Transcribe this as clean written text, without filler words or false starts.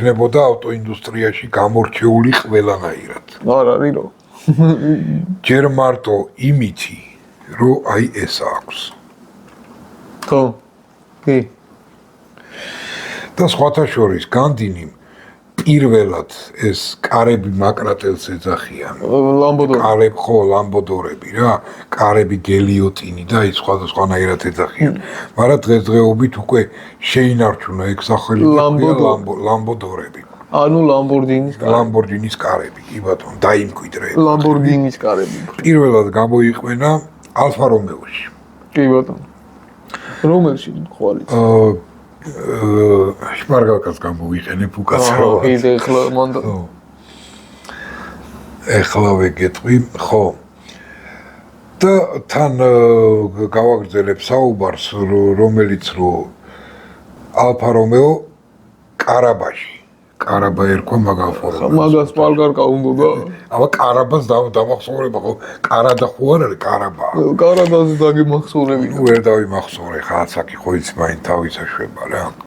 იქნებოდა ავტოინდუსტრიაში გამორჩეული ყველანაირად. არ არის რო. ჯერ მარტო იმითი, რომ აი ეს აქვს. ხო. კი. და სხვათა შორის განდინიმ პირველად ეს კარები მაკრატელს ეძახიან. ლამბოდორი. ხო, ლამბოდორები რა, კარები გელიოტინი და ის სხვადასხვანაირად ეძახიან. მაგრამ დღესდღეობით უკვე შეინარჩუნა ეგ სახელი ლამბოდორები. ანუ ლამბორჯინის კარები, კი ბატონო, დაიმკვიდრე. ლამბორგინის კარები. პირველად გამოიყვენა ალფა რომეოში. კი ბატონო. რომელში ხვალიც? შპარგალკას გამოვიყენებ უკაცრავად. კიდე ახლა მანდა. ეხლა ვეგეთყვი, ხო. და თან გავაგრძელებ საუბარს, რომელიც რო ალფა რომეო კარაბაში. კარაბა ერქვა მაგალ ფორმას. მაგას პალგარკა უნდა. აბა კარაბას დამახსოვრება ხო? კარადა ხო არ არის კარაბა. კარადაზე დაგიმახსოვრები. ვერ დავიმახსოვრე, ხა ასაკი ხო იცი მაინც თავისა შვება რა.